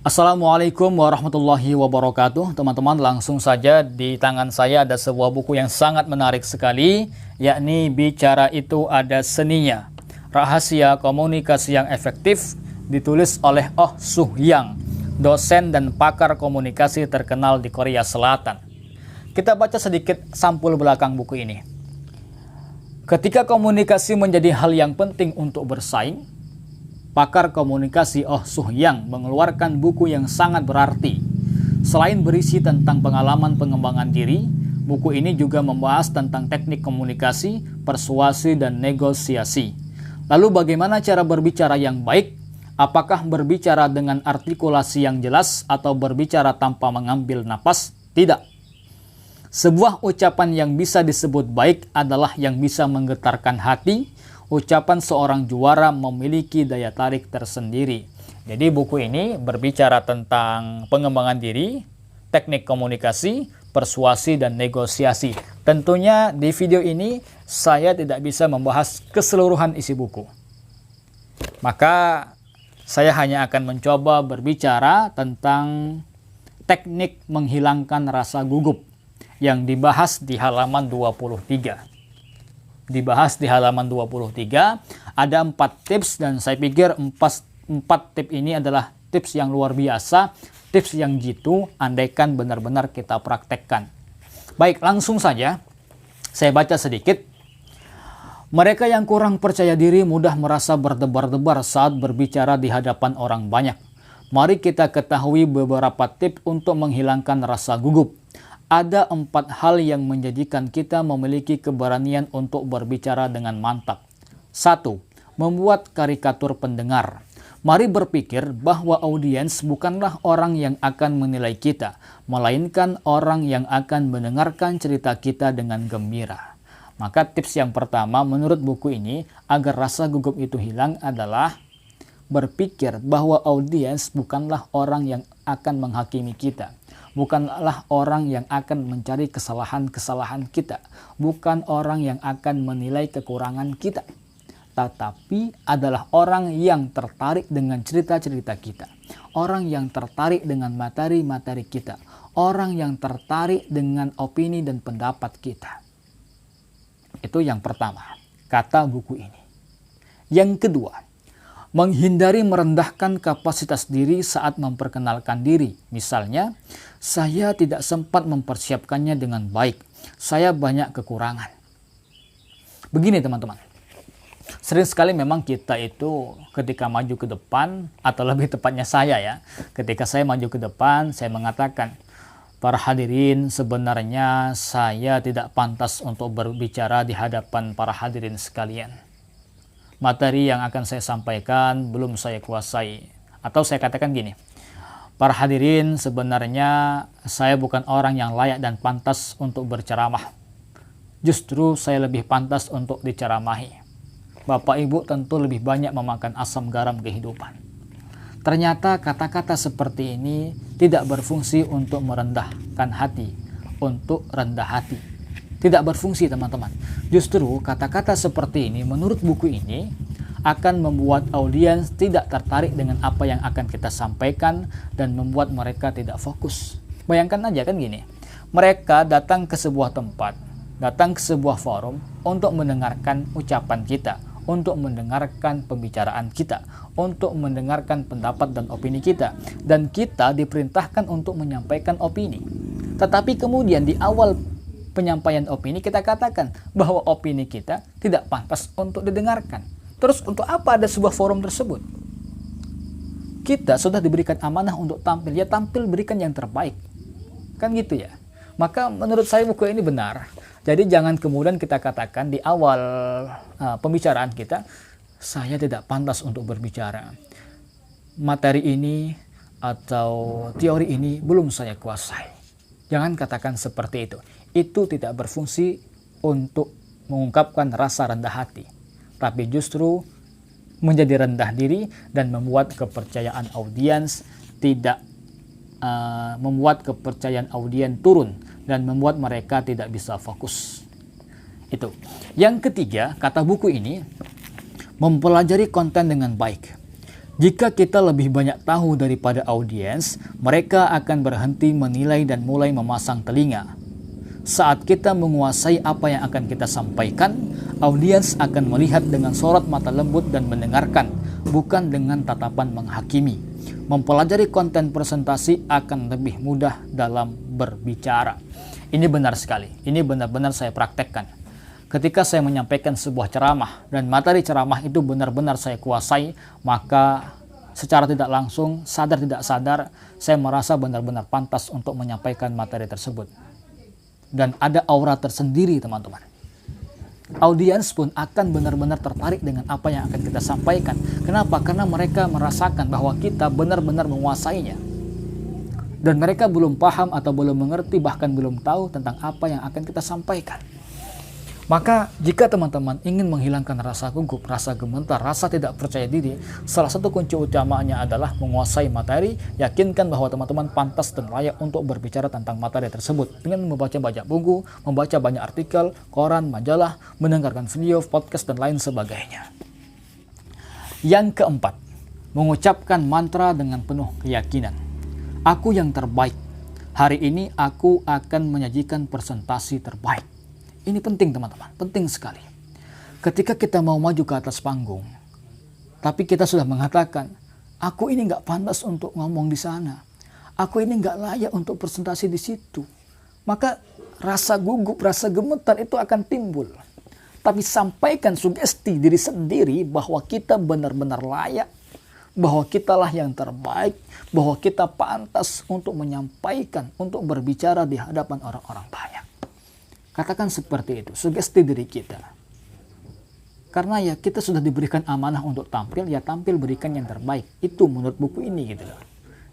Assalamualaikum warahmatullahi wabarakatuh. Teman-teman, langsung saja di tangan saya ada sebuah buku yang sangat menarik sekali, yakni Bicara Itu Ada Seninya, Rahasia Komunikasi yang Efektif, ditulis oleh Oh Soo-hyang, dosen dan pakar komunikasi terkenal di Korea Selatan. Kita baca sedikit sampul belakang buku ini. Ketika komunikasi menjadi hal yang penting untuk bersaing, pakar komunikasi Oh Soo-hyang mengeluarkan buku yang sangat berarti. Selain berisi tentang pengalaman pengembangan diri, buku ini juga membahas tentang teknik komunikasi, persuasi, dan negosiasi. Lalu bagaimana cara berbicara yang baik? Apakah berbicara dengan artikulasi yang jelas atau berbicara tanpa mengambil napas? Tidak. Sebuah ucapan yang bisa disebut baik adalah yang bisa menggetarkan hati. Ucapan seorang juara memiliki daya tarik tersendiri. Jadi buku ini berbicara tentang pengembangan diri, teknik komunikasi, persuasi, dan negosiasi. Tentunya di video ini saya tidak bisa membahas keseluruhan isi buku. Maka saya hanya akan mencoba berbicara tentang teknik menghilangkan rasa gugup yang dibahas di halaman 23. Dibahas di halaman 23, ada 4 tips dan saya pikir 4 tips ini adalah tips yang luar biasa, tips yang jitu andaikan benar-benar kita praktekkan. Baik, langsung saja saya baca sedikit. Mereka yang kurang percaya diri mudah merasa berdebar-debar saat berbicara di hadapan orang banyak. Mari kita ketahui beberapa tips untuk menghilangkan rasa gugup. Ada 4 hal yang menjadikan kita memiliki keberanian untuk berbicara dengan mantap. 1. Membuat karikatur pendengar. Mari berpikir bahwa audiens bukanlah orang yang akan menilai kita, melainkan orang yang akan mendengarkan cerita kita dengan gembira. Maka tips yang pertama menurut buku ini agar rasa gugup itu hilang adalah berpikir bahwa audiens bukanlah orang yang akan menghakimi kita. Bukanlah orang yang akan mencari kesalahan-kesalahan kita. Bukan orang yang akan menilai kekurangan kita. Tetapi adalah orang yang tertarik dengan cerita-cerita kita. Orang yang tertarik dengan materi-materi kita. Orang yang tertarik dengan opini dan pendapat kita. Itu yang pertama, kata buku ini. Yang kedua, menghindari merendahkan kapasitas diri saat memperkenalkan diri. Misalnya, saya tidak sempat mempersiapkannya dengan baik. Saya banyak kekurangan. Begini teman-teman. Sering sekali memang kita itu ketika maju ke depan, atau lebih tepatnya saya ya. Ketika saya maju ke depan, saya mengatakan, para hadirin, sebenarnya saya tidak pantas untuk berbicara di hadapan para hadirin sekalian. Materi yang akan saya sampaikan belum saya kuasai. Atau saya katakan gini, para hadirin, sebenarnya saya bukan orang yang layak dan pantas untuk berceramah. Justru saya lebih pantas untuk diceramahi. Bapak Ibu tentu lebih banyak memakan asam garam kehidupan. Ternyata kata-kata seperti ini tidak berfungsi untuk merendahkan hati, untuk rendah hati. Tidak berfungsi teman-teman. Justru kata-kata seperti ini menurut buku ini akan membuat audiens tidak tertarik dengan apa yang akan kita sampaikan dan membuat mereka tidak fokus. Bayangkan aja kan gini, mereka datang ke sebuah tempat, datang ke sebuah forum untuk mendengarkan ucapan kita, untuk mendengarkan pembicaraan kita, untuk mendengarkan pendapat dan opini kita. Dan kita diperintahkan untuk menyampaikan opini. Tetapi kemudian di awal penyampaian opini kita katakan bahwa opini kita tidak pantas untuk didengarkan. Terus untuk apa ada sebuah forum tersebut? Kita sudah diberikan amanah untuk tampil, ya tampil berikan yang terbaik. Kan gitu ya. Maka menurut saya buku ini benar. Jadi jangan kemudian kita katakan di awal pembicaraan kita, saya tidak pantas untuk berbicara. Materi ini atau teori ini belum saya kuasai. Jangan katakan seperti itu. Itu tidak berfungsi untuk mengungkapkan rasa rendah hati, tapi justru menjadi rendah diri dan membuat kepercayaan audiens membuat kepercayaan audiens turun dan membuat mereka tidak bisa fokus. Itu. Yang ketiga, kata buku ini, mempelajari konten dengan baik. Jika kita lebih banyak tahu daripada audiens, mereka akan berhenti menilai dan mulai memasang telinga. Saat kita menguasai apa yang akan kita sampaikan, audiens akan melihat dengan sorot mata lembut dan mendengarkan, bukan dengan tatapan menghakimi. Mempelajari konten presentasi akan lebih mudah dalam berbicara. Ini benar sekali, ini benar-benar saya praktekkan. Ketika saya menyampaikan sebuah ceramah dan materi ceramah itu benar-benar saya kuasai, maka secara tidak langsung, sadar tidak sadar, saya merasa benar-benar pantas untuk menyampaikan materi tersebut. Dan ada aura tersendiri, teman-teman. Audiens pun akan benar-benar tertarik dengan apa yang akan kita sampaikan. Kenapa? Karena mereka merasakan bahwa kita benar-benar menguasainya. Dan mereka belum paham atau belum mengerti, bahkan belum tahu tentang apa yang akan kita sampaikan. Maka jika teman-teman ingin menghilangkan rasa gugup, rasa gemetar, rasa tidak percaya diri, salah satu kunci utamanya adalah menguasai materi. Yakinkan bahwa teman-teman pantas dan layak untuk berbicara tentang materi tersebut dengan membaca banyak buku, membaca banyak artikel, koran, majalah, mendengarkan video, podcast, dan lain sebagainya. Yang keempat, mengucapkan mantra dengan penuh keyakinan. Aku yang terbaik. Hari ini aku akan menyajikan presentasi terbaik. Ini penting, teman-teman, penting sekali. Ketika kita mau maju ke atas panggung, tapi kita sudah mengatakan, aku ini nggak pantas untuk ngomong di sana. Aku ini nggak layak untuk presentasi di situ. Maka rasa gugup, rasa gemetar itu akan timbul. Tapi sampaikan sugesti diri sendiri bahwa kita benar-benar layak, bahwa kitalah yang terbaik, bahwa kita pantas untuk menyampaikan, untuk berbicara di hadapan orang-orang banyak. Katakan seperti itu, sugesti diri kita. Karena ya kita sudah diberikan amanah untuk tampil, ya tampil berikan yang terbaik. Itu menurut buku ini gitu loh.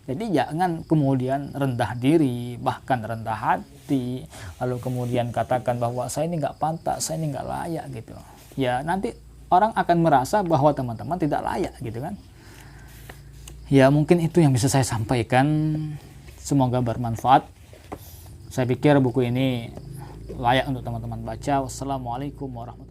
Jadi jangan kemudian rendah diri, bahkan rendah hati, lalu kemudian katakan bahwa saya ini nggak pantas, saya ini nggak layak gitu. Ya nanti orang akan merasa bahwa teman-teman tidak layak gitu kan. Ya mungkin itu yang bisa saya sampaikan. Semoga bermanfaat. Saya pikir buku ini layak untuk teman-teman baca. Wassalamualaikum warahmatullahi wabarakatuh.